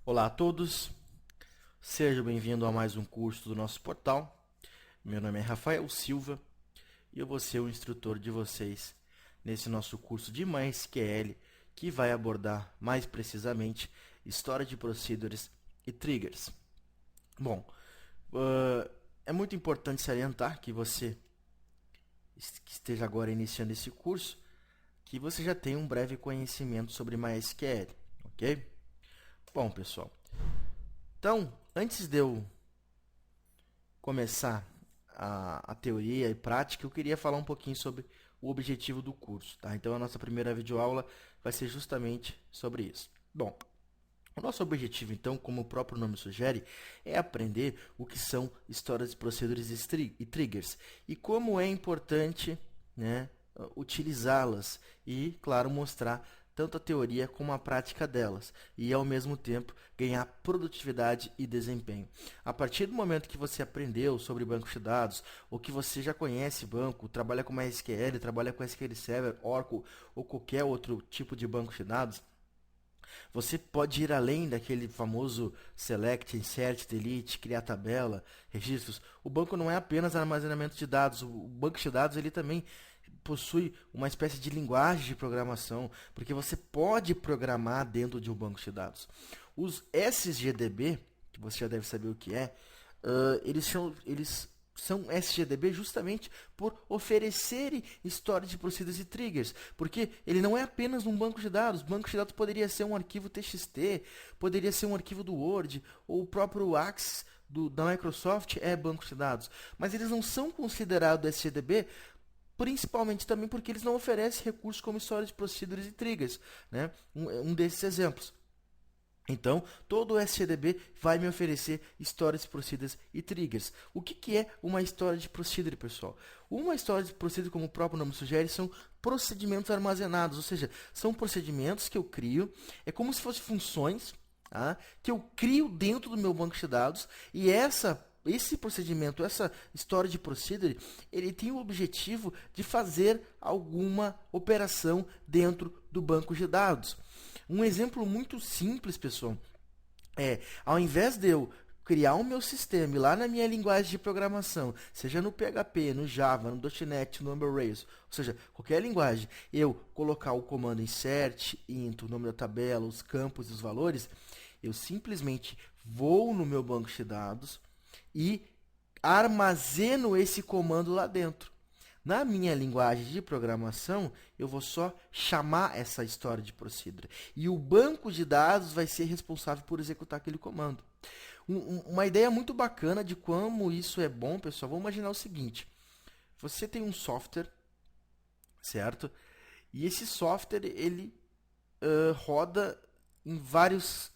Olá a todos, seja bem-vindo a mais um curso do nosso portal. Meu nome é Rafael Silva e eu vou ser o instrutor de vocês nesse nosso curso de MySQL que vai abordar mais precisamente história de procedures e triggers. Bom, é muito importante salientar que você que esteja agora iniciando esse curso, que você já tem um breve conhecimento sobre MySQL, ok? Bom, pessoal, então, antes de eu começar a teoria e prática, eu queria falar um pouquinho sobre o objetivo do curso, tá? Então, a nossa primeira videoaula vai ser justamente sobre isso. Bom, o nosso objetivo, então, como o próprio nome sugere, é aprender o que são histórias, procedures e triggers e como é importante, né, utilizá-las e, claro, mostrar tanto a teoria como a prática delas e, ao mesmo tempo, ganhar produtividade e desempenho. A partir do momento que você aprendeu sobre bancos de dados ou que você já conhece banco, trabalha com MySQL, trabalha com SQL Server, Oracle ou qualquer outro tipo de banco de dados, você pode ir além daquele famoso select, insert, delete, criar tabela, registros. O banco não é apenas armazenamento de dados. O banco de dados ele também possui uma espécie de linguagem de programação, porque você pode programar dentro de um banco de dados. Os SGDB, que você já deve saber o que é, eles são SGDB justamente por oferecerem histórias de procedures e triggers, porque ele não é apenas um banco de dados. Banco de dados poderia ser um arquivo TXT, poderia ser um arquivo do Word, ou o próprio Access da Microsoft é banco de dados. Mas eles não são considerados SGDB, principalmente também porque eles não oferecem recursos como histórias de procedures e triggers, né? Um desses exemplos. Então, todo o SGDB vai me oferecer histórias, procedures e triggers. O que é uma história de procedure, pessoal? Uma história de procedure, como o próprio nome sugere, são procedimentos armazenados, ou seja, são procedimentos que eu crio, é como se fossem funções, tá? Que eu crio dentro do meu banco de dados e esse procedimento, essa história de procedure, ele tem o objetivo de fazer alguma operação dentro do banco de dados. Um exemplo muito simples, pessoal, ao invés de eu criar o meu sistema e lá na minha linguagem de programação, seja no PHP, no Java, no .NET, no Number Rails, ou seja, qualquer linguagem, eu colocar o comando insert, int, o nome da tabela, os campos e os valores, eu simplesmente vou no meu banco de dados e armazeno esse comando lá dentro. Na minha linguagem de programação, eu vou só chamar essa história de procedure. E o banco de dados vai ser responsável por executar aquele comando. Uma ideia muito bacana de como isso é bom, pessoal. Vamos imaginar o seguinte. Você tem um software, certo? E esse software, ele roda em várias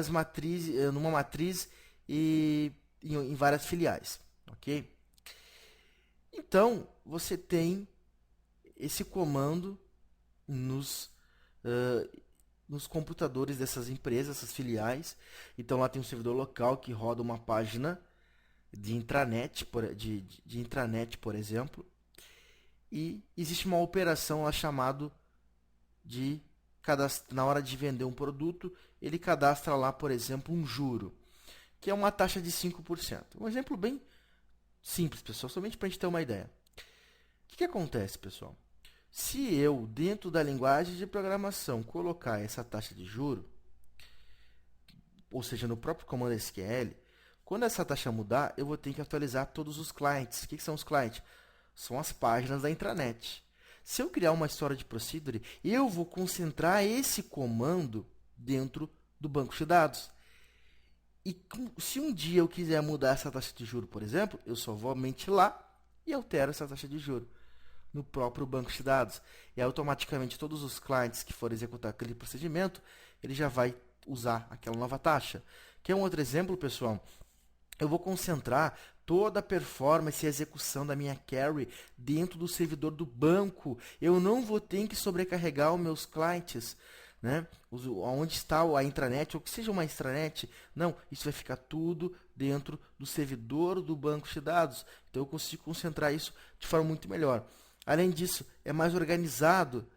matrizes, numa matriz e em várias filiais, ok? Então, você tem esse comando nos, nos computadores dessas empresas, essas filiais. Então, lá tem um servidor local que roda uma página de intranet, de intranet, por exemplo. E existe uma operação lá chamada de na hora de vender um produto, ele cadastra lá, por exemplo, um juro, que é uma taxa de 5%. Um exemplo bem simples, pessoal, somente para a gente ter uma ideia. O que acontece, pessoal? Se eu, dentro da linguagem de programação, colocar essa taxa de juro, ou seja, no próprio comando SQL, quando essa taxa mudar, eu vou ter que atualizar todos os clientes. O que são os clientes? São as páginas da intranet. Se eu criar uma história de procedure, eu vou concentrar esse comando dentro do banco de dados. E se um dia eu quiser mudar essa taxa de juro, por exemplo, eu só vou lá e altero essa taxa de juro no próprio banco de dados. E automaticamente todos os clientes que forem executar aquele procedimento, ele já vai usar aquela nova taxa. Quer um outro exemplo, pessoal? Eu vou concentrar toda a performance e execução da minha query dentro do servidor do banco. Eu não vou ter que sobrecarregar os meus clientes, né? Onde está a intranet, ou que seja uma extranet. Não, isso vai ficar tudo dentro do servidor do banco de dados. Então eu consigo concentrar isso de forma muito melhor. Além disso, é mais organizado.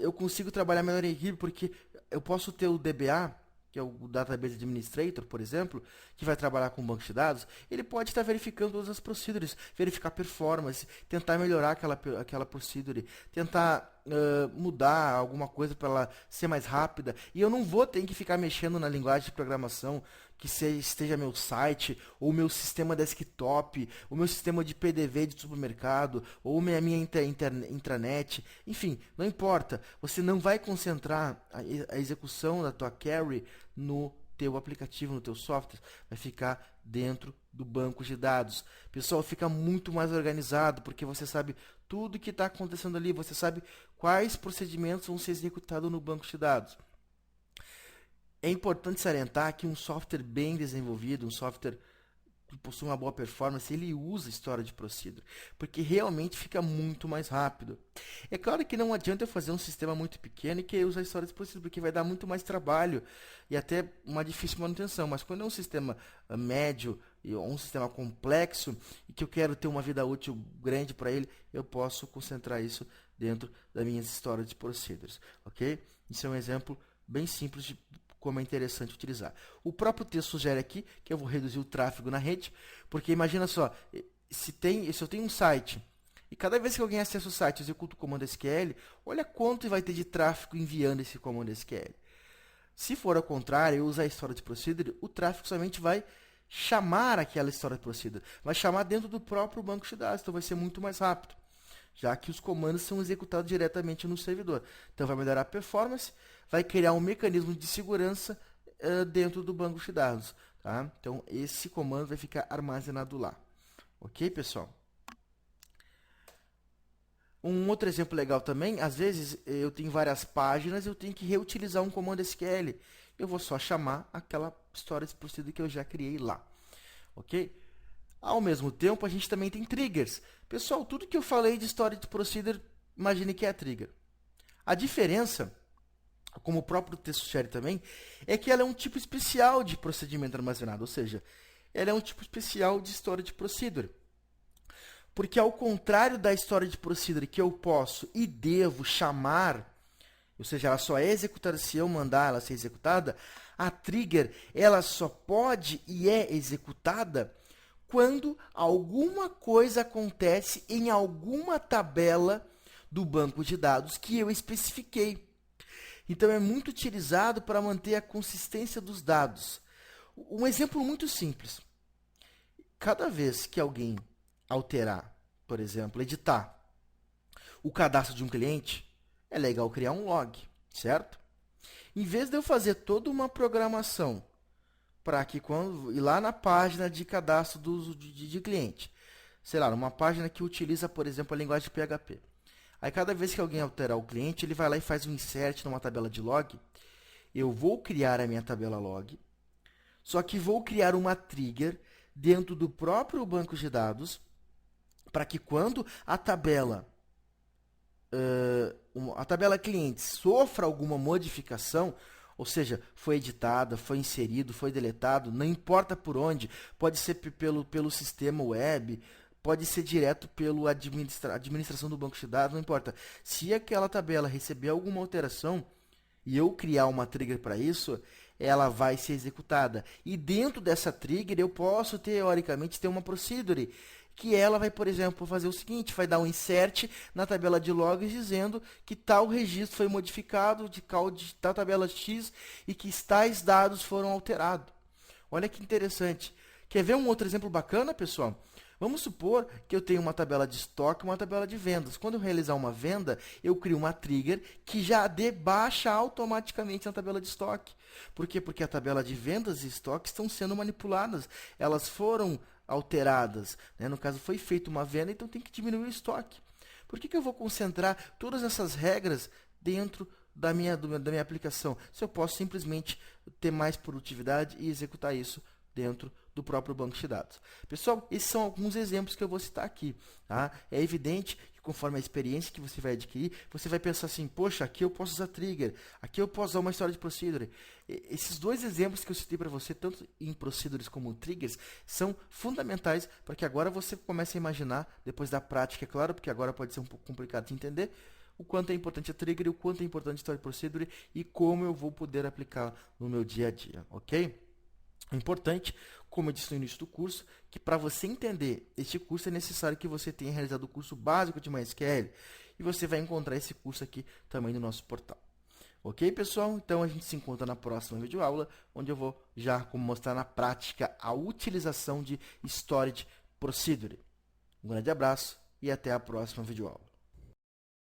Eu consigo trabalhar melhor em equipe porque eu posso ter o DBA que é o Database Administrator, por exemplo, que vai trabalhar com banco de dados, ele pode estar verificando todas as procedures, verificar performance, tentar melhorar aquela procedure, tentar mudar alguma coisa para ela ser mais rápida. E eu não vou ter que ficar mexendo na linguagem de programação que esteja meu site, ou meu sistema desktop, o meu sistema de PDV de supermercado, ou minha intranet, enfim, não importa. Você não vai concentrar a execução da tua query no teu aplicativo, no teu software, vai ficar dentro do banco de dados. Pessoal, fica muito mais organizado, porque você sabe tudo que está acontecendo ali, você sabe quais procedimentos vão ser executados no banco de dados. É importante salientar que um software bem desenvolvido, um software que possui uma boa performance, ele usa Storage Procedure, porque realmente fica muito mais rápido. É claro que não adianta eu fazer um sistema muito pequeno e que usar Storage Procedure, porque vai dar muito mais trabalho e até uma difícil manutenção, mas quando é um sistema médio ou um sistema complexo e que eu quero ter uma vida útil grande para ele, eu posso concentrar isso dentro das minhas Storage Procedures, ok? Isso é um exemplo bem simples de como é interessante utilizar. O próprio texto sugere aqui que eu vou reduzir o tráfego na rede, porque imagina só, se eu tenho um site e cada vez que alguém acessa o site, executa o comando SQL, olha quanto vai ter de tráfego enviando esse comando SQL. Se for ao contrário, eu usar a Storage Procedure, o tráfego somente vai chamar aquela Storage Procedure, vai chamar dentro do próprio banco de dados, então vai ser muito mais rápido, já que os comandos são executados diretamente no servidor. Então vai melhorar a performance, vai criar um mecanismo de segurança dentro do banco de dados. Tá? Então esse comando vai ficar armazenado lá. Ok, pessoal? Um outro exemplo legal também, às vezes eu tenho várias páginas e eu tenho que reutilizar um comando SQL. Eu vou só chamar aquela storage procedure que eu já criei lá. Ok? Ao mesmo tempo, a gente também tem triggers. Pessoal, tudo que eu falei de storage procedure, imagine que é trigger. A diferença, como o próprio texto sugere também, é que ela é um tipo especial de procedimento armazenado, ou seja, ela é um tipo especial de storage procedure. Porque ao contrário da storage procedure que eu posso e devo chamar, ou seja, ela só é executada se eu mandar ela ser executada, a trigger ela só pode e é executada quando alguma coisa acontece em alguma tabela do banco de dados que eu especifiquei. Então, é muito utilizado para manter a consistência dos dados. Um exemplo muito simples. Cada vez que alguém alterar, por exemplo, editar o cadastro de um cliente, é legal criar um log, certo? Em vez de eu fazer toda uma programação para que quando ir lá na página de cadastro de cliente, sei lá, numa página que utiliza, por exemplo, a linguagem de PHP. Aí cada vez que alguém alterar o cliente, ele vai lá e faz um insert numa tabela de log. Eu vou criar a minha tabela log, só que vou criar uma trigger dentro do próprio banco de dados para que quando a tabela cliente sofra alguma modificação, ou seja, foi editada, foi inserido, foi deletado, não importa por onde, pode ser pelo sistema web, pode ser direto pela administração do banco de dados, não importa. Se aquela tabela receber alguma alteração e eu criar uma trigger para isso, ela vai ser executada. E dentro dessa trigger eu posso, teoricamente, ter uma procedure que ela vai, por exemplo, fazer o seguinte, vai dar um insert na tabela de logs dizendo que tal registro foi modificado de tal tabela X e que tais dados foram alterados. Olha que interessante. Quer ver um outro exemplo bacana, pessoal? Vamos supor que eu tenho uma tabela de estoque e uma tabela de vendas. Quando eu realizar uma venda, eu crio uma trigger que já baixa automaticamente na tabela de estoque. Por quê? Porque a tabela de vendas e estoque estão sendo manipuladas. Elas foram alteradas, né? No caso, foi feita uma venda, então tem que diminuir o estoque. Por que eu vou concentrar todas essas regras dentro da minha aplicação? Se eu posso simplesmente ter mais produtividade e executar isso dentro do próprio banco de dados. Pessoal, esses são alguns exemplos que eu vou citar aqui. Tá? É evidente que conforme a experiência que você vai adquirir, você vai pensar assim, poxa, aqui eu posso usar trigger, aqui eu posso usar uma história de procedure. Esses dois exemplos que eu citei para você, tanto em procedures como triggers, são fundamentais para que agora você comece a imaginar, depois da prática, é claro, porque agora pode ser um pouco complicado de entender, o quanto é importante a trigger, o quanto é importante a Stored Procedure e como eu vou poder aplicar no meu dia a dia, ok? É importante, como eu disse no início do curso, que para você entender este curso é necessário que você tenha realizado o curso básico de MySQL e você vai encontrar esse curso aqui também no nosso portal. Ok, pessoal? Então a gente se encontra na próxima videoaula, onde eu vou já mostrar na prática a utilização de Storage Procedure. Um grande abraço e até a próxima videoaula.